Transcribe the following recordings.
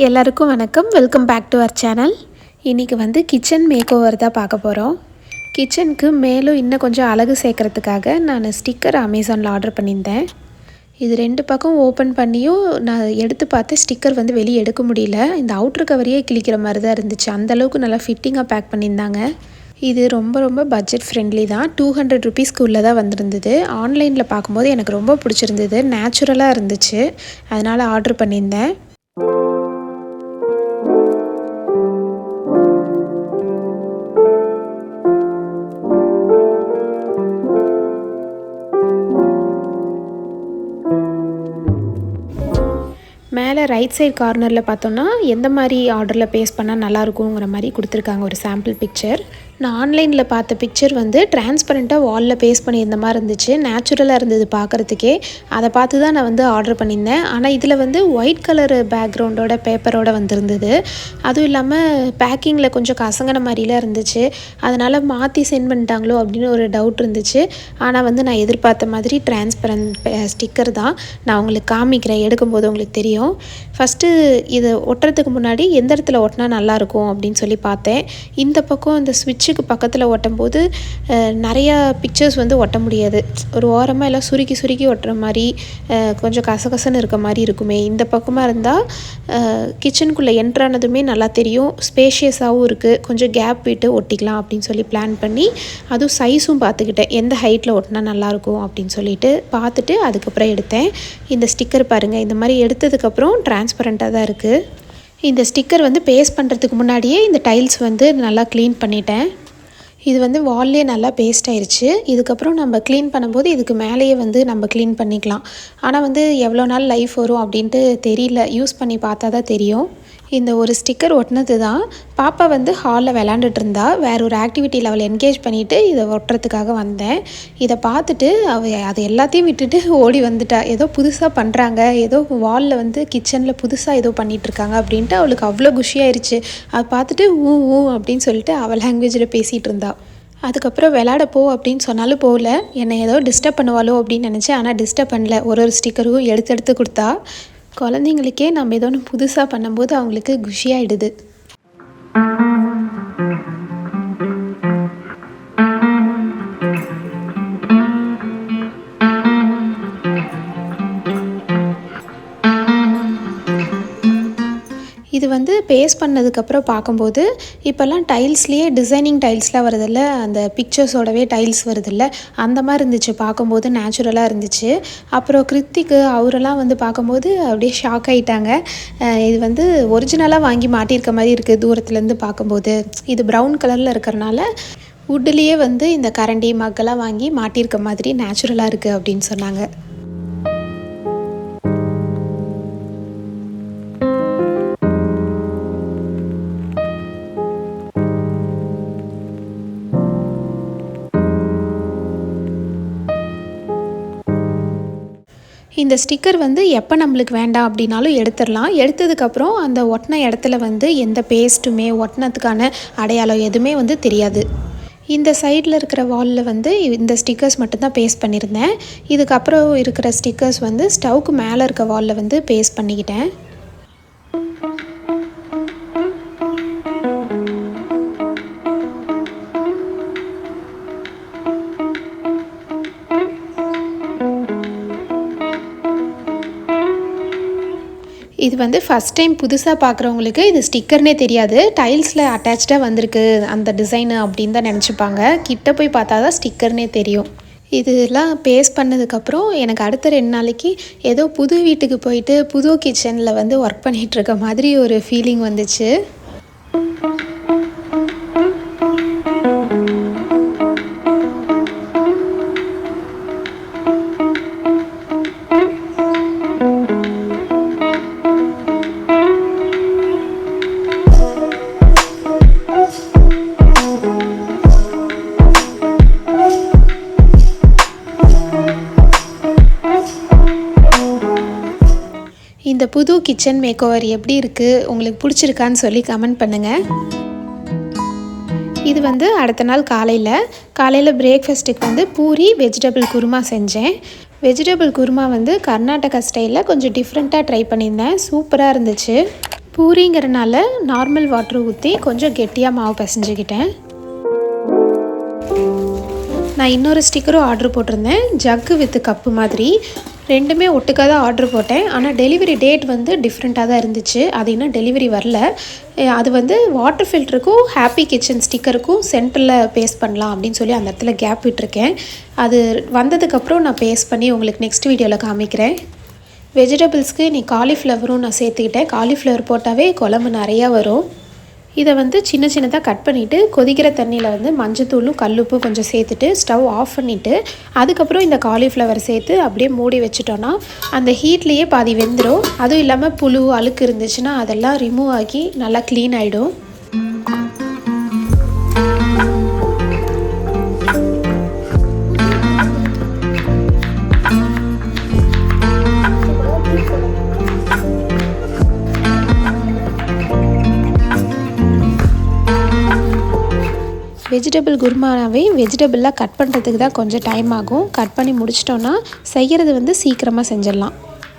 எல்லாருக்கும் வணக்கம். Welcome back to our channel. இன்றைக்கி வந்து கிச்சன் மேக் ஓவர் தான் பார்க்க போகிறோம். கிச்சனுக்கு மேலும் இன்னும் கொஞ்சம் அழகு சேர்க்குறதுக்காக நான் ஸ்டிக்கர் அமேசானில் ஆர்டர் பண்ணியிருந்தேன். இது 2 பக்கம் ஓப்பன் பண்ணியும் நான் எடுத்து பார்த்து ஸ்டிக்கர் வந்து வெளியே எடுக்க முடியல. இந்த அவுட்ரு கவரையே கிழிக்கிற மாதிரி தான் இருந்துச்சு. அந்தளவுக்கு நல்லா ஃபிட்டிங்காக பேக் பண்ணியிருந்தாங்க. இது ரொம்ப பட்ஜெட் ஃப்ரெண்ட்லி தான். 200 ருபீஸ்க்கு உள்ளே தான் வந்திருந்தது. ஆன்லைனில் பார்க்கும்போது எனக்கு ரொம்ப பிடிச்சிருந்தது. நேச்சுரலாக இருந்துச்சு, அதனால் ஆர்டர் பண்ணியிருந்தேன். மேலே ரைட் சைட் கார்னரில் பார்த்தோன்னா எந்த மாதிரி ஆர்டரில் பேஸ்ட் பண்ணால் நல்லாயிருக்குங்கிற மாதிரி கொடுத்துருக்காங்க ஒரு சாம்பிள் பிக்சர். நான் ஆன்லைனில் பார்த்த பிக்சர் வந்து டிரான்ஸ்பரண்ட்டாக வாலில் பேஸ்ட் பண்ணியிருந்த மாதிரி இருந்துச்சு. நேச்சுரலாக இருந்தது பார்க்குறதுக்கே. அதை பார்த்து தான் நான் வந்து ஆர்டர் பண்ணியிருந்தேன். ஆனால் இதில் வந்து ஒயிட் கலர் பேக்ரவுண்டோட பேப்பரோடு வந்திருந்தது. அதுவும் இல்லாமல் பேக்கிங்கில் கொஞ்சம் கசங்கின மாதிரிலாம் இருந்துச்சு. அதனால் மாற்றி சென்ட் பண்ணிட்டாங்களோ அப்படின்னு ஒரு டவுட் இருந்துச்சு. ஆனால் வந்து நான் எதிர்பார்த்த மாதிரி டிரான்ஸ்பரண்ட் ஸ்டிக்கர் தான். நான் உங்களுக்கு காமிக்கிறேன், எடுக்கும்போது உங்களுக்கு தெரியும். ஃபஸ்ட்டு இதை ஒட்டுறதுக்கு முன்னாடி எந்த இடத்துல ஒட்டினா நல்லாயிருக்கும் அப்படின்னு சொல்லி பார்த்தேன். இந்த பக்கம் இந்த ஸ்விட்சுக்கு பக்கத்தில் ஒட்டும்போது நிறையா பிக்சர்ஸ் வந்து ஒட்ட முடியாது. ஒரு ஓரமாக எல்லாம் சுருக்கி ஒட்டுற மாதிரி கொஞ்சம் கசகசன்னு இருக்க மாதிரி இருக்குமே. இந்த பக்கமாக இருந்தால் கிச்சனுக்குள்ளே என்ட்ரானதுமே நல்லா தெரியும். ஸ்பேஷியஸாகவும் இருக்குது. கொஞ்சம் கேப் விட்டு ஒட்டிக்கலாம் அப்படின்னு சொல்லி பிளான் பண்ணி, அதுவும் சைஸும் பார்த்துக்கிட்டேன், எந்த ஹைட்டில் ஒட்டினா நல்லாயிருக்கும் அப்படின்னு சொல்லிட்டு பார்த்துட்டு அதுக்கப்புறம் எடுத்தேன். இந்த ஸ்டிக்கர் பாருங்கள், இந்த மாதிரி எடுத்ததுக்கப்புறம் டிரான்ஸ்பரண்ட்டாக தான் இருக்குது. இந்த ஸ்டிக்கர் வந்து பேஸ்ட் பண்ணுறதுக்கு முன்னாடியே இந்த டைல்ஸ் வந்து நல்லா க்ளீன் பண்ணிட்டேன். இது வந்து வால்லே நல்லா பேஸ்ட் ஆயிடுச்சு. இதுக்கப்புறம் நம்ம க்ளீன் பண்ணும்போது இதுக்கு மேலேயே வந்து நம்ம க்ளீன் பண்ணிக்கலாம். ஆனால் வந்து எவ்வளோ நாள் லைஃப் வரும் அப்படின்ட்டு தெரியல. யூஸ் பண்ணி பார்த்தா தான் தெரியும். இந்த ஒரு ஸ்டிக்கர் ஒட்டினது தான். பாப்பா வந்து ஹாலில் விளாண்டுட்டு இருந்தா. வேறு ஒரு ஆக்டிவிட்டியில் அவளை என்கேஜ் பண்ணிவிட்டு இதை ஒட்டுறதுக்காக வந்தேன். இதை பார்த்துட்டு அதை எல்லாத்தையும் விட்டுட்டு ஓடி வந்துட்டா. ஏதோ புதுசாக பண்ணுறாங்க, ஏதோ வாலில் வந்து கிச்சனில் புதுசாக ஏதோ பண்ணிகிட்ருக்காங்க அப்படின்ட்டு அவளுக்கு அவ்வளோ குஷியாயிருச்சு. அதை பார்த்துட்டு ஊ அப்படின்னு சொல்லிட்டு அவள் லாங்குவேஜில் பேசிகிட்டு இருந்தா. அதுக்கப்புறம் விளாட போ அப்படின்னு சொன்னாலும் போகல. என்னை ஏதோ டிஸ்டர்ப் பண்ணுவாளோ அப்படின்னு நினச்சேன். ஆனால் டிஸ்டர்ப் பண்ணல. ஒரு ஸ்டிக்கரும் எடுத்து கொடுத்தா. குழந்தைங்களுக்கே நம்ம ஏதோ ஒன்று புதுசாக பண்ணும்போது அவங்களுக்கு குஷியாகிடுது. இது வந்து பேஸ்ட் பண்ணதுக்கப்புறம் பார்க்கும்போது இப்போல்லாம் டைல்ஸ்லேயே டிசைனிங் டைல்ஸ்லாம் வருதில்ல, அந்த பிக்சர்ஸோடவே டைல்ஸ் வருதில்ல, அந்த மாதிரி இருந்துச்சு. பார்க்கும்போது நேச்சுரலாக இருந்துச்சு. அப்புறம் கிருத்திக்கு அவரெல்லாம் வந்து பார்க்கும்போது அப்படியே ஷாக் ஆகிட்டாங்க. இது வந்து ஒரிஜினலாக வாங்கி மாட்டியிருக்க மாதிரி இருக்குது தூரத்துலேருந்து பார்க்கும்போது. இது ப்ரௌன் கலரில் இருக்கிறனால வுட்லேயே வந்து இந்த கரண்டி மக்கெல்லாம் வாங்கி மாட்டியிருக்க மாதிரி நேச்சுரலாக இருக்குது அப்படின்னு சொன்னாங்க. இந்த ஸ்டிக்கர் வந்து எப்போ நம்மளுக்கு வேண்டாம் அப்படின்னாலும் எடுத்துடலாம். எடுத்ததுக்கப்புறம் அந்த ஒட்டின இடத்துல வந்து எந்த பேஸ்ட்டுமே ஒட்டினதுக்கான அடையாளம் எதுவுமே வந்து தெரியாது. இந்த சைடில் இருக்கிற வாலில் வந்து இந்த ஸ்டிக்கர்ஸ் மட்டும்தான் பேஸ்ட் பண்ணியிருந்தேன். இதுக்கப்புறம் இருக்கிற ஸ்டிக்கர்ஸ் வந்து ஸ்டவ்வுக்கு மேலே இருக்க வாலில் வந்து பேஸ்ட் பண்ணிக்கிட்டேன். இது வந்து ஃபஸ்ட் டைம் புதுசாக பார்க்குறவங்களுக்கு இது ஸ்டிக்கர்னே தெரியாது. டைல்ஸில் அட்டாச்சாக வந்திருக்கு அந்த டிசைனு அப்படின்னு தான் நினச்சிப்பாங்க. கிட்ட போய் பார்த்தா தான் ஸ்டிக்கர்னே தெரியும். இதெல்லாம் பேஸ்ட் பண்ணதுக்கப்புறம் எனக்கு அடுத்த 2 நாளைக்கு ஏதோ புது வீட்டுக்கு போயிட்டு புது கிச்சனில் வந்து ஒர்க் பண்ணிகிட்ருக்க மாதிரி ஒரு ஃபீலிங் வந்துச்சு. இந்த புது கிச்சன் மேக் ஓவர் எப்படி இருக்குது, உங்களுக்கு பிடிச்சிருக்கான்னு சொல்லி கமெண்ட் பண்ணுங்கள். இது வந்து அடுத்த நாள் காலையில் பிரேக்ஃபாஸ்ட்டுக்கு வந்து பூரி வெஜிடபிள் குருமா செஞ்சேன். வெஜிடபிள் குருமா வந்து கர்நாடகா ஸ்டைலில் கொஞ்சம் டிஃப்ரெண்ட்டாக ட்ரை பண்ணியிருந்தேன். சூப்பராக இருந்துச்சு. பூரிங்கிறனால நார்மல் வாட்டர் ஊற்றி கொஞ்சம் கெட்டியாக மாவு பிசைஞ்சுக்கிட்டேன். நான் இன்னொரு ஸ்டிக்கரும் ஆர்டர் போட்டிருந்தேன், ஜக்கு வித் கப்பு மாதிரி. ரெண்டுமே ஒட்டுக்காக தான் ஆர்டர் போட்டேன். ஆனால் டெலிவரி டேட் வந்து டிஃப்ரெண்ட்டாக தான் இருந்துச்சு. அது இன்னும் டெலிவரி வரல. அது வந்து வாட்டர் ஃபில்டருக்கும் ஹாப்பி கிச்சன் ஸ்டிக்கருக்கும் சென்டரில் பேஸ்ட் பண்ணலாம் அப்படின்னு சொல்லி அந்த இடத்துல கேப் விட்டுருக்கேன். அது வந்ததுக்கப்புறம் நான் பேஸ்ட் பண்ணி உங்களுக்கு நெக்ஸ்ட் வீடியோவில் காமிக்கிறேன். வெஜிடபிள்ஸ்க்கு நீ காலிஃப்ளவரும் நான் சேர்த்துக்கிட்டேன். காலிஃப்ளவர் போட்டாவே குழம்பு நிறையா வரும். இதை வந்து சின்ன சின்னதாக கட் பண்ணிவிட்டு கொதிக்கிற தண்ணியில் வந்து மஞ்சத்தூளும் கல்லுப்பும் கொஞ்சம் சேர்த்துட்டு ஸ்டவ் ஆஃப் பண்ணிவிட்டு அதுக்கப்புறம் இந்த காலிஃப்ளவர் சேர்த்து அப்படியே மூடி வச்சுட்டோன்னா அந்த ஹீட்லேயே பாதி வெந்துடும். அதுவும் இல்லாமல் புழு அழுக்கு இருந்துச்சுன்னா அதெல்லாம் ரிமூவ் ஆகி நல்லா க்ளீன் ஆகிடும். வெஜிடபிள் குருமாவே வெஜிடபிளாக கட் பண்ணுறதுக்கு தான் கொஞ்சம் டைம் ஆகும். கட் பண்ணி முடிச்சிட்டோன்னா செய்கிறது வந்து சீக்கிரமாக செஞ்சிடலாம்.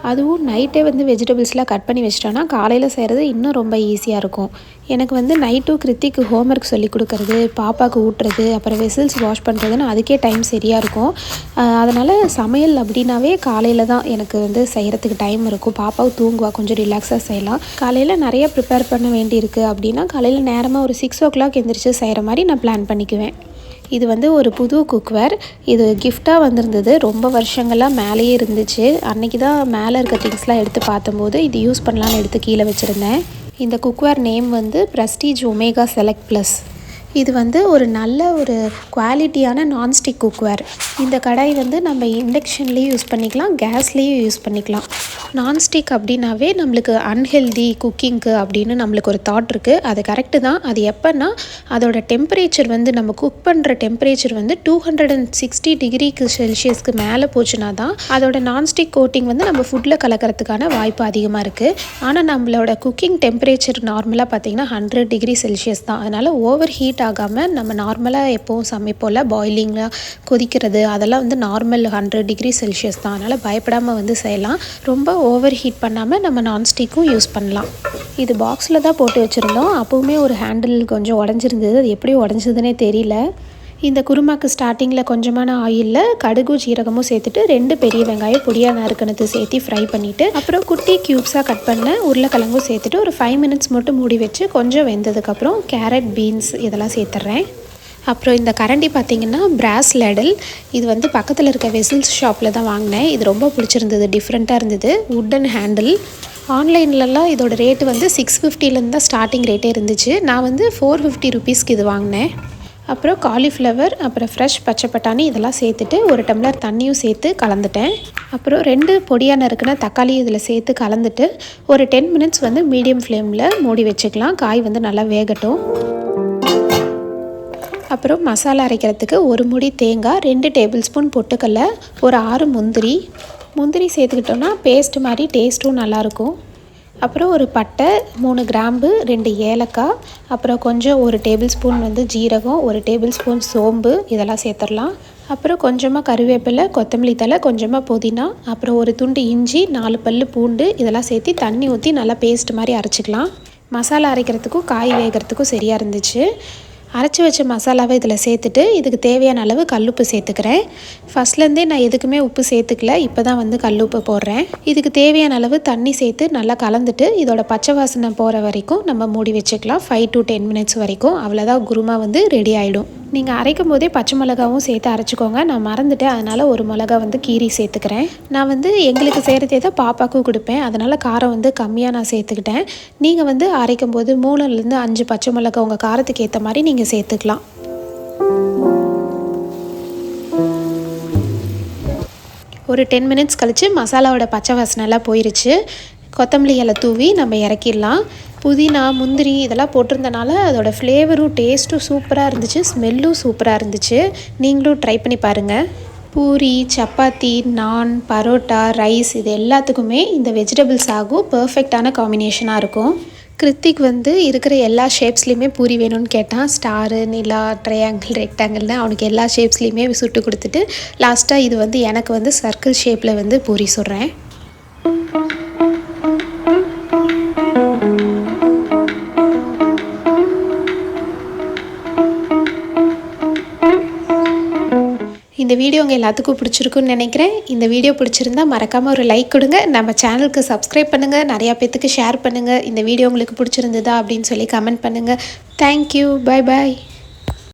அதுவும் நைட்டே வந்து வெஜிடபிள்ஸ்லாம் கட் பண்ணி வச்சிட்டோன்னா காலையில் செய்கிறது இன்னும் ரொம்ப ஈஸியாக இருக்கும். எனக்கு வந்து நைட்டும் கிருத்திக்கு ஹோம்ஒர்க் சொல்லி கொடுக்குறது, பாப்பாவுக்கு ஊட்டுறது, அப்புறம் வெசில்ஸ் வாஷ் பண்ணுறதுன்னு அதுக்கே டைம் சரியாக இருக்கும். அதனால் சமையல் அப்படின்னாவே காலையில் தான் எனக்கு வந்து செய்கிறதுக்கு டைம் இருக்கும். பாப்பாவும் தூங்குவா, கொஞ்சம் ரிலாக்ஸாக செய்யலாம். காலையில் நிறைய ப்ரிப்பேர் பண்ண வேண்டியிருக்கு அப்படின்னா காலையில் நேரமாக ஒரு 6 o'clock எந்திரிச்சு செய்கிற மாதிரி நான் பிளான் பண்ணிக்குவேன். இது வந்து ஒரு புது குக்வேர். இது கிஃப்டாக வந்திருந்தது. ரொம்ப வருஷங்களாக மேலேயே இருந்துச்சு. அன்றைக்கி தான் மேலே இருக்க திங்ஸ்லாம் எடுத்து பார்த்தம்போது இது யூஸ் பண்ணலான்னு எடுத்து கீழே வச்சுருந்தேன். இந்த குக்வேர் நேம் வந்து ப்ரெஸ்டீஜ் ஒமேகா செலக்ட் ப்ளஸ். இது வந்து ஒரு நல்ல ஒரு குவாலிட்டியான நான்ஸ்டிக் குக்வேர். இந்த கடாய் வந்து நம்ம இண்டக்ஷன்லேயும் யூஸ் பண்ணிக்கலாம், கேஸ்லேயும் யூஸ் பண்ணிக்கலாம். நான்ஸ்டிக் அப்படின்னாவே நம்மளுக்கு அன்ஹெல்தி குக்கிங்க்கு அப்படின்னு நம்மளுக்கு ஒரு தாட் இருக்குது. அது கரெக்டு தான். அது எப்போன்னா அதோட டெம்பரேச்சர் வந்து நம்ம குக் பண்ணுற டெம்பரேச்சர் வந்து 260 டிகிரி செல்சியஸ்க்கு மேலே போச்சுன்னா தான் அதோட நான்ஸ்டிக் கோட்டிங் வந்து நம்ம ஃபுட்டில் கலக்கிறதுக்கான வாய்ப்பு அதிகமாக இருக்குது. ஆனால் நம்மளோட குக்கிங் டெம்பரேச்சர் நார்மலாக பார்த்திங்கன்னா 100 டிகிரி செல்சியஸ் தான். அதனால் ஓவர் ஹீட் ஆகாமல் நம்ம நார்மலாக எப்போவும் சமைப்போல் பாயிலிங்காக கொதிக்கிறது அதெல்லாம் வந்து நார்மல் 100 டிகிரி செல்சியஸ் தான். அதனால் பயப்படாமல் வந்து செய்யலாம். ரொம்ப ஓவர் ஹீட் பண்ணாமல் நம்ம நான்ஸ்டிக்கும் யூஸ் பண்ணலாம். இது பாக்ஸில் தான் போட்டு வச்சுருந்தோம். அப்போவுமே ஒரு ஹேண்டில் கொஞ்சம் உடஞ்சிருந்தது. அது எப்படி உடஞ்சதுன்னே தெரியல. இந்த குருமாக்கு ஸ்டார்டிங்கில் கொஞ்சமான ஆயிலில் கடுகும் சீரகமும் சேர்த்துட்டு 2 பெரிய வெங்காயம் பொடியாக நறுக்கினது சேர்த்து ஃப்ரை பண்ணிவிட்டு அப்புறம் குட்டி க்யூப்ஸாக கட் பண்ண உருளைக்கிழங்கும் சேர்த்துட்டு ஒரு 5 minutes மட்டும் மூடி வச்சு கொஞ்சம் வெந்ததுக்கப்புறம் கேரட், பீன்ஸ் இதெல்லாம் சேர்த்துட்றேன். அப்புறம் இந்த கரண்டி பார்த்திங்கன்னா பிராஸ் லேடல். இது வந்து பக்கத்தில் இருக்க வெசில்ஸ் ஷாப்பில் தான் வாங்கினேன். இது ரொம்ப பிடிச்சிருந்தது, டிஃப்ரெண்ட்டாக இருந்தது. Wooden handle. ஆன்லைன்லலாம் இதோட ரேட்டு வந்து 650 தான் ஸ்டார்டிங் ரேட்டே இருந்துச்சு. நான் வந்து 450 rupeesக்கு இது வாங்கினேன். அப்புறம் காலிஃப்ளவர், அப்புறம் ஃப்ரெஷ் பச்சை பட்டாணி இதெல்லாம் சேர்த்துட்டு ஒரு டம்ளர் தண்ணியும் சேர்த்து கலந்துட்டேன். அப்புறம் 2 பொடியாக நறுக்கின தக்காளி இதில் சேர்த்து கலந்துட்டு ஒரு 10 minutes வந்து மீடியம் ஃப்ளேமில் மூடி வச்சுக்கலாம். காய் வந்து நல்லா வேகட்டும். அப்புறம் மசாலா அரைக்கிறதுக்கு 1 முடி தேங்காய், 2 tablespoon பொட்டுக்கடலை, ஒரு 6 முந்திரி சேர்த்துக்கிட்டோன்னா பேஸ்ட் மாதிரி டேஸ்ட்டும் நல்லாயிருக்கும். அப்புறம் ஒரு பட்டை, 3 கிராம்பு, 2 ஏலக்காய், அப்புறம் கொஞ்சம் 1 tablespoon வந்து ஜீரகம், 1 tablespoon சோம்பு இதெல்லாம் சேர்த்துடலாம். அப்புறம் கொஞ்சமாக கருவேப்பிலை, கொத்தமல்லி தழை, கொஞ்சமாக புதினா, அப்புறம் ஒரு துண்டு இஞ்சி, 4 பல்லு பூண்டு இதெல்லாம் சேர்த்து தண்ணி ஊற்றி நல்லா பேஸ்ட் மாதிரி அரைச்சிக்கலாம். மசாலா அரைக்கிறதுக்கும் காய் வேகிறதுக்கும் சரியாக இருந்துச்சு. அரைச்சி வச்ச மசாலாவை இதில் சேர்த்துட்டு இதுக்கு தேவையான அளவு கல்லுப்பு சேர்த்துக்கிறேன். ஃபஸ்ட்லேருந்தே நான் எதுக்குமே உப்பு சேர்த்துக்கல, இப்போ தான் வந்து கல்லுப்பு போடுறேன். இதுக்கு தேவையான அளவு தண்ணி சேர்த்து நல்லா கலந்துட்டு இதோட பச்சை வாசனை போகிற வரைக்கும் நம்ம மூடி வச்சுக்கலாம். 5 to 10 minutes வரைக்கும். அவ்வளோதான், குருமா வந்து ரெடி ஆகிடும். நீங்கள் அரைக்கும் போதே பச்சை மிளகாவும் சேர்த்து அரைச்சிக்கோங்க. நான் மறந்துட்டேன், அதனால் ஒரு மிளகா வந்து கீரி சேர்த்துக்கிறேன். நான் வந்து எங்களுக்கு செய்கிறதே தான் பாப்பாவுக்கும் கொடுப்பேன், அதனால் காரம் வந்து கம்மியாக நான் சேர்த்துக்கிட்டேன். நீங்கள் வந்து அரைக்கும் போது 3லேருந்து 5 பச்சை மிளகா உங்கள் காரத்துக்கு ஏற்ற மாதிரி நீங்கள் சேர்த்துக்கலாம். ஒரு 10 minutes கழித்து மசாலாவோட பச்சை வாசனைலாம் போயிருச்சு. கொத்தமல்லி இலை தூவி நம்ம இறக்கிடலாம். புதினா, முந்திரி இதெல்லாம் போட்டிருந்தனால அதோட ஃப்ளேவரும் டேஸ்ட்டும் சூப்பராக இருந்துச்சு, ஸ்மெல்லும் சூப்பராக இருந்துச்சு. நீங்களும் ட்ரை பண்ணி பாருங்கள். பூரி, சப்பாத்தி, நான், பரோட்டா, ரைஸ் இது எல்லாத்துக்குமே இந்த வெஜிடபிள் சாகு பர்ஃபெக்டான காம்பினேஷனாக இருக்கும். கிருத்திக் வந்து இருக்கிற எல்லா ஷேப்ஸ்லேயுமே பூரி வேணும்னு கேட்டான். ஸ்டாரு, நிலா, ட்ரையாங்கிள், ரெக்டாங்கிள்னு அவனுக்கு எல்லா ஷேப்ஸ்லேயுமே சுட்டு கொடுத்துட்டு லாஸ்ட்டாக இது வந்து எனக்கு வந்து சர்க்கிள் ஷேப்பில் வந்து பூரி சுடுறேன். இந்த வீடியோ உங்கள் எல்லாத்துக்கும் பிடிச்சிருக்குன்னு நினைக்கிறேன். இந்த வீடியோ பிடிச்சிருந்தா மறக்காமல் ஒரு லைக் கொடுங்க. நம்ம சேனலுக்கு சப்ஸ்கிரைப் பண்ணுங்கள். நிறையா பேத்துக்கு ஷேர் பண்ணுங்கள். இந்த வீடியோ உங்களுக்கு பிடிச்சிருந்ததா அப்படின்னு சொல்லி கமெண்ட் பண்ணுங்கள். தேங்க்யூ. Bye bye.